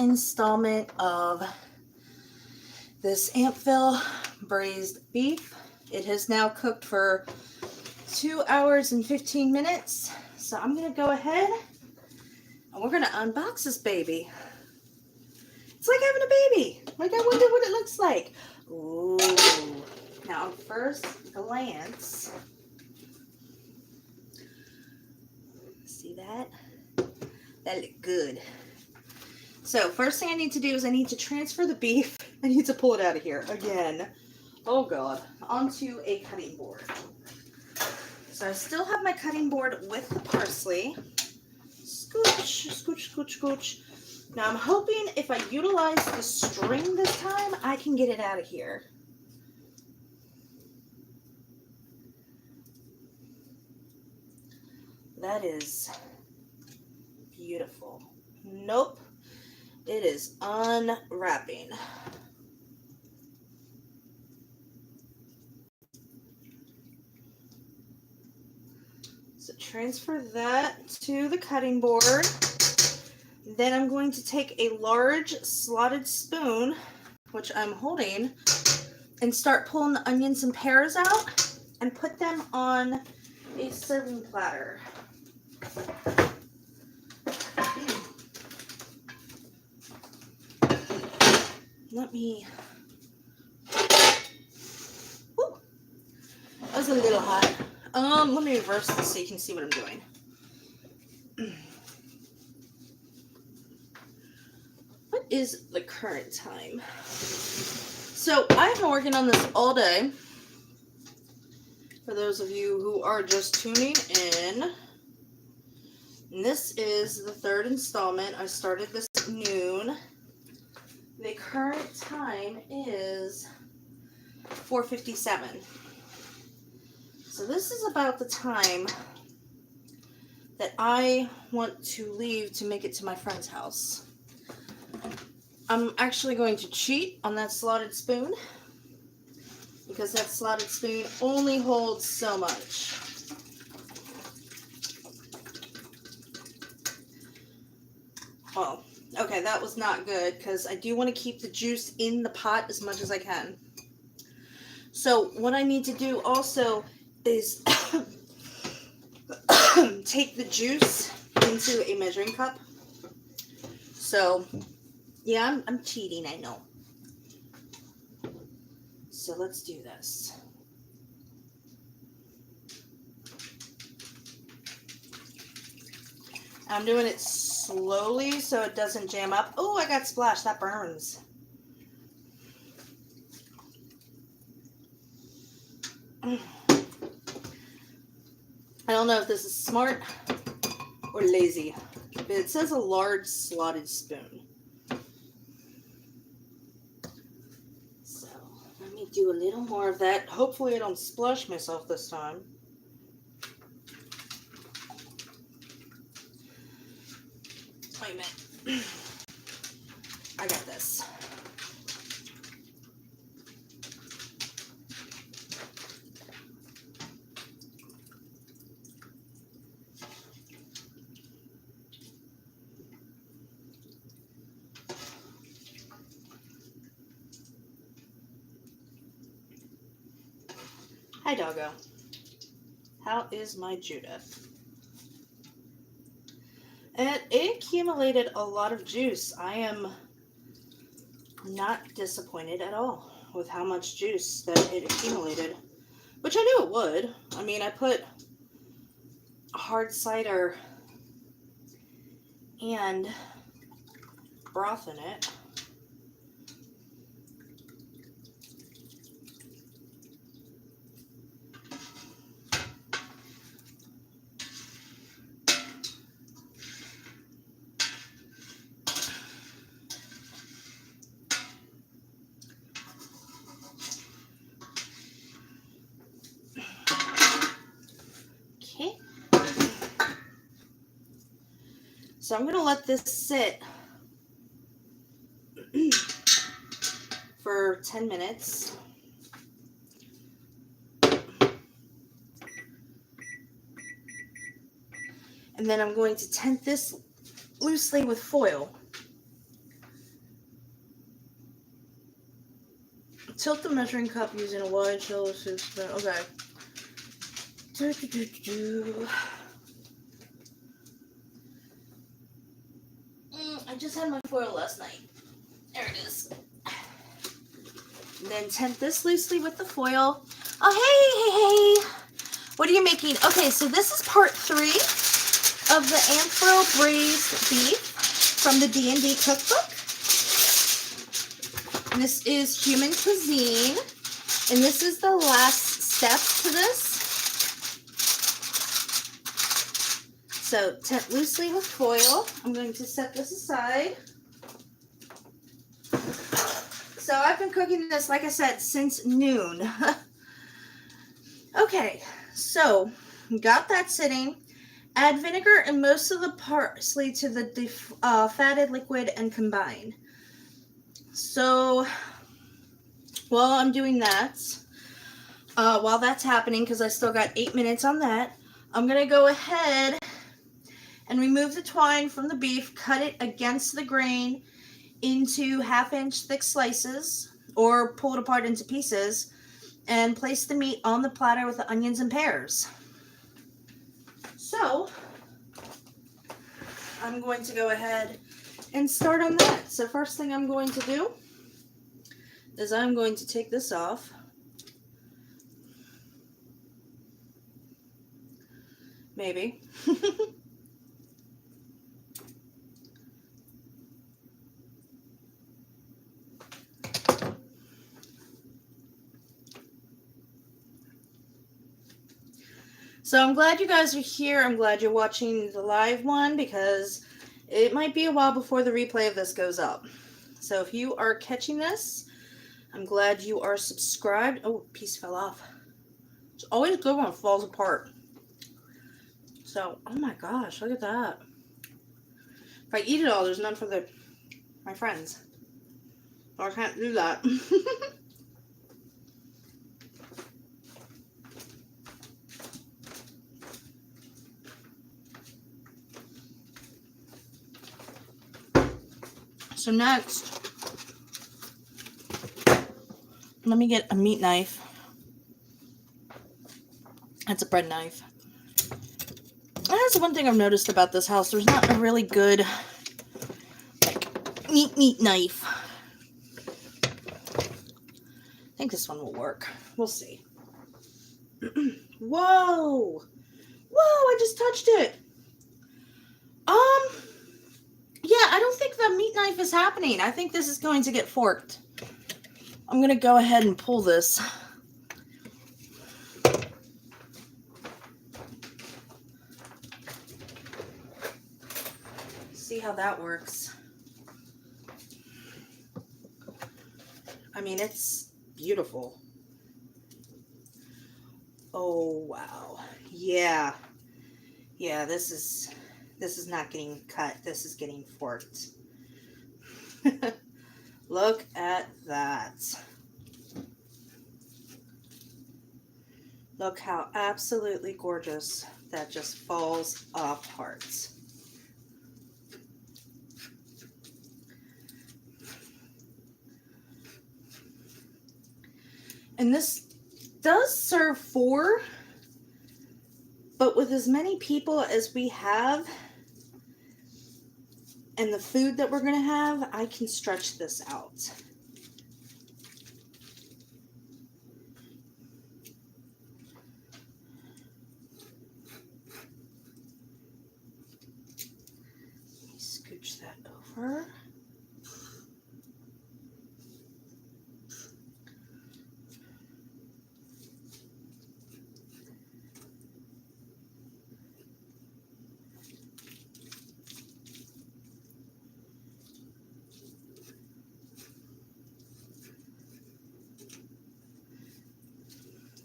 installment of this Amphail braised beef. It has now cooked for 2 hours and 15 minutes. So I'm going to go ahead and we're going to unbox this baby. It's like having a baby. Like, I wonder what it looks like. Ooh. Now, on first glance, see that? That looked good. So, first thing I need to do is I need to transfer the beef. I need to pull it out of here again. Oh, God. Onto a cutting board. So, I still have my cutting board with the parsley. Scooch, scooch, scooch, scooch. Now, I'm hoping if I utilize the string this time, I can get it out of here. That is beautiful. Nope. It is unwrapping. So transfer that to the cutting board. Then I'm going to take a large slotted spoon, which I'm holding, and start pulling the onions and pears out and put them on a serving platter. Let me... Ooh, that was a little hot. Let me reverse this so you can see what I'm doing. What is the current time? So I've been working on this all day. For those of you who are just tuning in, and this is the third installment. I started this at noon. The current time is 4:57. So this is about the time that I want to leave to make it to my friend's house. I'm actually going to cheat on that slotted spoon because that slotted spoon only holds so much. Oh, okay, that was not good because I do want to keep the juice in the pot as much as I can. So what I need to do also is take the juice into a measuring cup. So yeah, I'm cheating, I know. So let's do this. I'm doing it slowly so it doesn't jam up. Oh, I got splashed. That burns. I don't know if this is smart or lazy, but it says a large slotted spoon. So let me do a little more of that. Hopefully I don't splash myself this time. Wait a minute. I got this. Hi, doggo. How is my Judith? And it accumulated a lot of juice. I am not disappointed at all with how much juice that it accumulated, which I knew it would. I mean, I put hard cider and broth in it. Okay. So I'm going to let this sit for 10 minutes. And then I'm going to tent this loosely with foil. Tilt the measuring cup using a wide shallow soup spoon. Okay. I just had my foil last night. There it is. And then tent this loosely with the foil. Oh, hey. What are you making? Okay, so this is part 3 of the Amphail braised beef from the D&D cookbook. And this is human cuisine. And this is the last step to this. So tent loosely with foil. I'm going to set this aside. So I've been cooking this, like I said, since noon. Okay, so got that sitting. Add vinegar and most of the parsley to the fatted liquid and combine. So while I'm doing that, while that's happening, because I still got 8 minutes on that, I'm going to go ahead and remove the twine from the beef, cut it against the grain into 1/2-inch thick slices, or pull it apart into pieces, and place the meat on the platter with the onions and pears. So I'm going to go ahead and start on that. So first thing I'm going to do is I'm going to take this off. Maybe. So I'm glad you guys are here. I'm glad you're watching the live one, because it might be a while before the replay of this goes up. So if you are catching this, I'm glad you are subscribed. Oh, piece fell off. It's always good when it falls apart. So, oh my gosh, look at that. If I eat it all, there's none for my friends. So I can't do that. So next, let me get a meat knife. That's a bread knife. That's one thing I've noticed about this house. There's not a really good, like, meat knife. I think this one will work. We'll see. Whoa! Whoa, I just touched it. Yeah, I don't think the meat knife is happening. I think this is going to get forked. I'm going to go ahead and pull this. See how that works. I mean, it's beautiful. Oh, wow. Yeah. Yeah, this is not getting cut. This is getting forked. Look at that. Look how absolutely gorgeous that just falls apart. And this does serve 4, but with as many people as we have and the food that we're going to have, I can stretch this out. Let me scooch that over.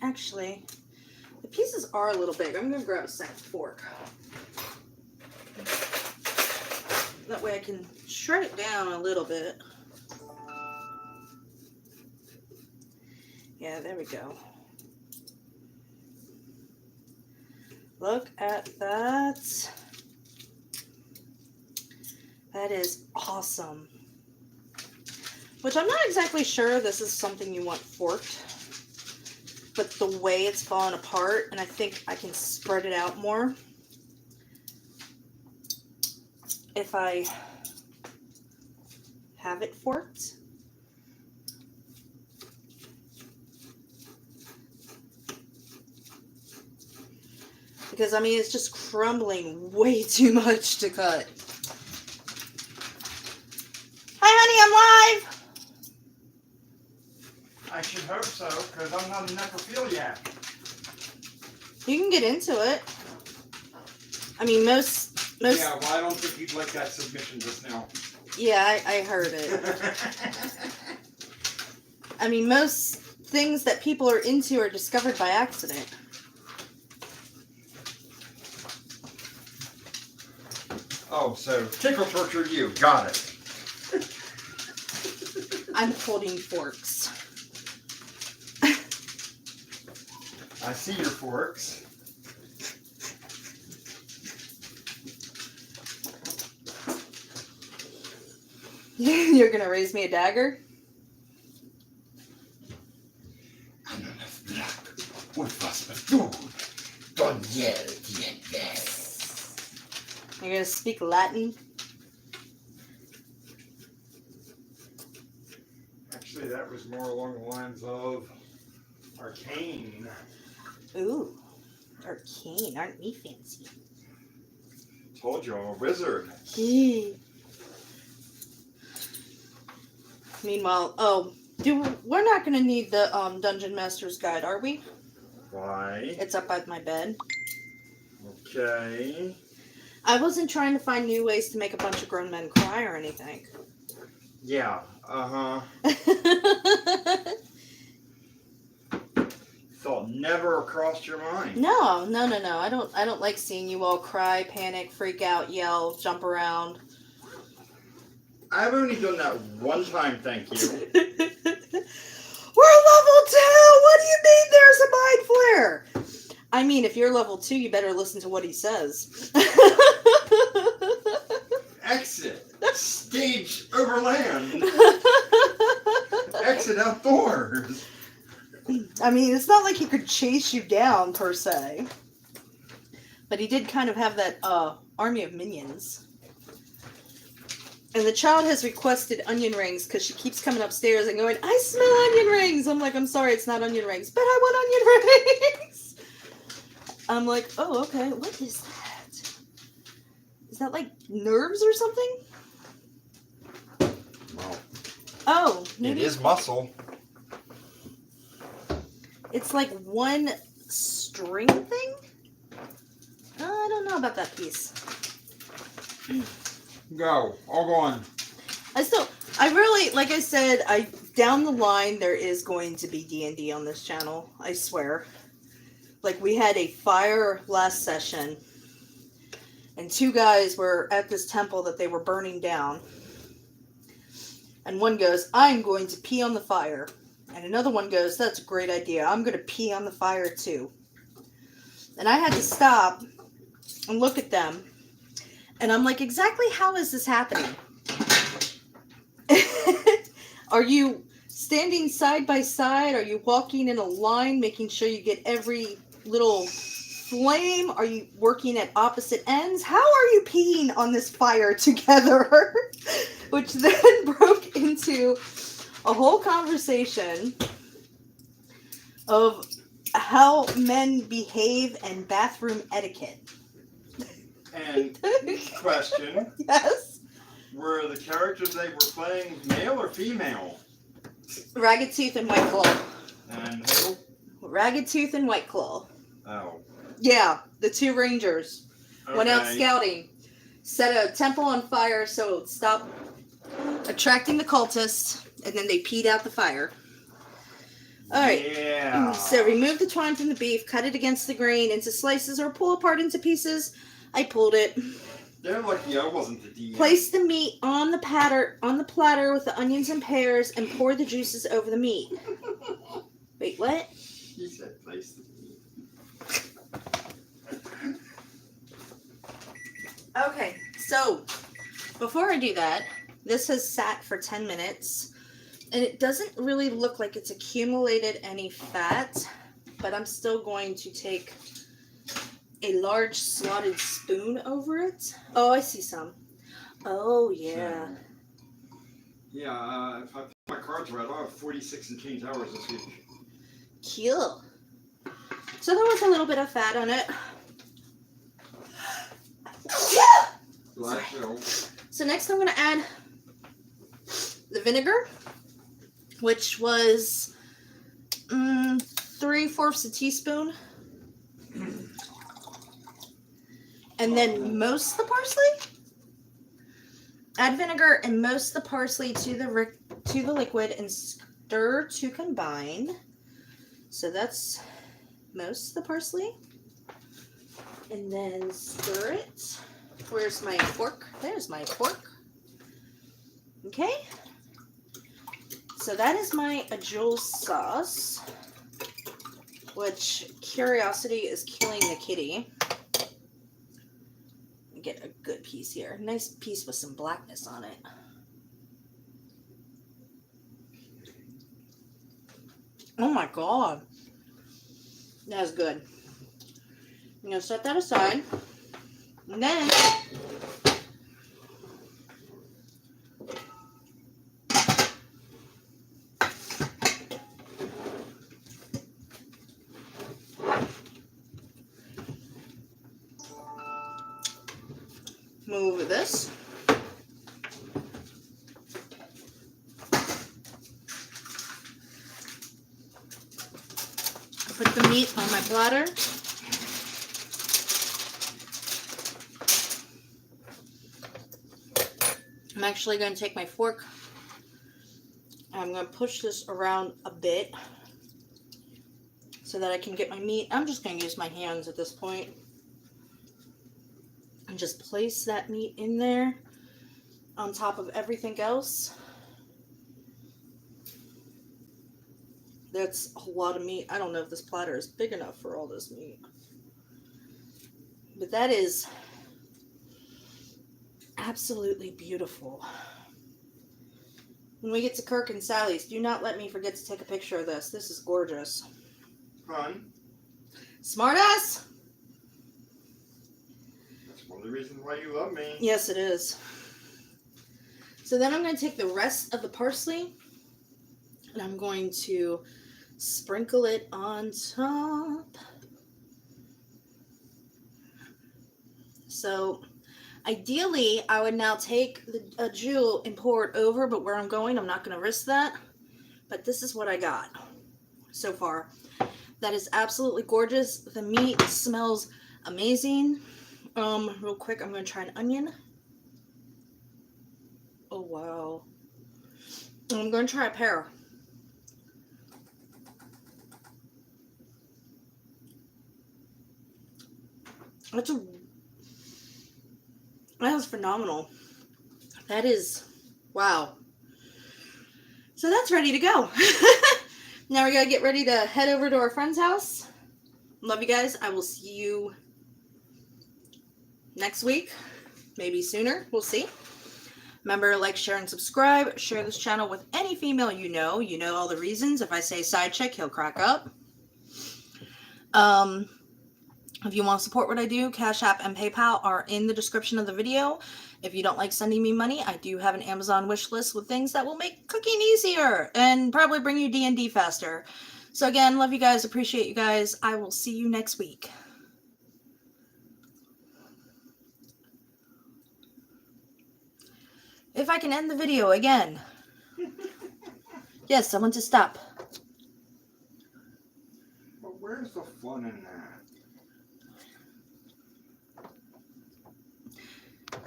Actually, the pieces are a little big. I'm going to grab a second fork. That way I can shred it down a little bit. Yeah, there we go. Look at that. That is awesome. Which I'm not exactly sure this is something you want forked. But the way it's fallen apart, and I think I can spread it out more if I have it forked. Because, I mean, it's just crumbling way too much to cut. Hi, honey, I'm live! I should hope so, because I'm not a necrophiliac. You can get into it. I mean, most... Yeah, well, I don't think you'd like that submission just now. Yeah, I heard it. I mean, most things that people are into are discovered by accident. Oh, so tickle torture you. Got it. I'm holding forks. I see your forks. You're gonna raise me a dagger? You're gonna speak Latin? Actually, that was more along the lines of arcane. Ooh, arcane. Aren't we fancy? Told you I'm a wizard. Meanwhile, we're not gonna need the Dungeon Master's Guide, are we? Why? It's up at my bed. Okay. I wasn't trying to find new ways to make a bunch of grown men cry or anything. Yeah. Thought never crossed your mind. No. I don't like seeing you all cry, panic, freak out, yell, jump around. I've only done that one time, thank you. We're level 2! What do you mean there's a mind flare? I mean, if you're level 2, you better listen to what he says. Exit. Stage overland. Exit outdoors. I mean, it's not like he could chase you down, per se. But he did kind of have that army of minions. And the child has requested onion rings because she keeps coming upstairs and going, I smell onion rings! I'm like, I'm sorry, it's not onion rings. But I want onion rings! I'm like, oh, okay, what is that? Is that like nerves or something? Well, oh, maybe. it is muscle. It's like one string thing? I don't know about that piece. Go. All gone. I really, like I said, down the line, there is going to be D&D on this channel. I swear. Like, we had a fire last session, and 2 guys were at this temple that they were burning down. And one goes, I'm going to pee on the fire. And another one goes, that's a great idea. I'm going to pee on the fire too. And I had to stop and look at them. And I'm like, exactly how is this happening? Are you standing side by side? Are you walking in a line, making sure you get every little flame? Are you working at opposite ends? How are you peeing on this fire together? Which then broke into a whole conversation of how men behave and bathroom etiquette. And question. Yes? Were the characters they were playing male or female? Ragged Tooth and White Claw. And who? Ragged Tooth and White Claw. Oh. Yeah, the 2 rangers. Okay. Went out scouting. Set a temple on fire so it would stop attracting the cultists. And then they peed out the fire. Alright. Yeah. So remove the twine from the beef, cut it against the grain into slices, or pull apart into pieces. I pulled it. They're lucky I wasn't the DM. Place the meat on the platter with the onions and pears, and pour the juices over the meat. Wait, what? She said place the meat. Okay, so before I do that, this has sat for 10 minutes. And it doesn't really look like it's accumulated any fat, but I'm still going to take a large slotted spoon over it. Oh, I see some. Oh, yeah. Yeah, if I think my cards right, I'll have 46 and change hours this week. Cool. So there was a little bit of fat on it. So next I'm going to add the vinegar, which was 3/4 a teaspoon. And then most of the parsley. Add vinegar and most of the parsley to the liquid and stir to combine. So that's most of the parsley. And then stir it. Where's my fork? There's my fork. Okay. So that is my Amphail sauce, which curiosity is killing the kitty. Get a good piece here. Nice piece with some blackness on it. Oh my god. That's good. I'm going to set that aside. And then move this. Put the meat on my platter. I'm actually going to take my fork. I'm going to push this around a bit so that I can get my meat. I'm just going to use my hands at this point. And just place that meat in there on top of everything else. That's a lot of meat. I don't know if this platter is big enough for all this meat. But that is absolutely beautiful. When we get to Kirk and Sally's, do not let me forget to take a picture of this. This is gorgeous. Fun. Smart ass! That's one of the reasons why you love me. Yes, it is. So then I'm going to take the rest of the parsley and I'm going to sprinkle it on top. So ideally, I would now take a jewel and pour it over, but where I'm going, I'm not going to risk that. But this is what I got so far. That is absolutely gorgeous. The meat smells amazing. Real quick, I'm going to try an onion. Oh, wow. I'm going to try a pear. That is phenomenal. That is, wow. So that's ready to go. Now we gotta get ready to head over to our friend's house. Love you guys. I will see you next week. Maybe sooner. We'll see. Remember, like, share, and subscribe. Share this channel with any female you know. You know all the reasons. If I say side chick, he'll crack up. If you want to support what I do, Cashapp and PayPal are in the description of the video. If you don't like sending me money, I do have an Amazon wish list with things that will make cooking easier and probably bring you D&D faster. So again, love you guys, appreciate you guys. I will see you next week. If I can end the video again. Yes, I want to stop. But where's the fun in that?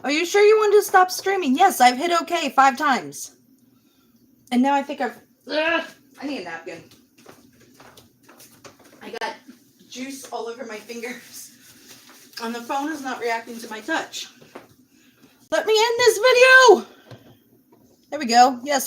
Are you sure you wanted to stop streaming? Yes, I've hit OK 5 times. And now I think I need a napkin. I got juice all over my fingers. And the phone is not reacting to my touch. Let me end this video. There we go. Yes, I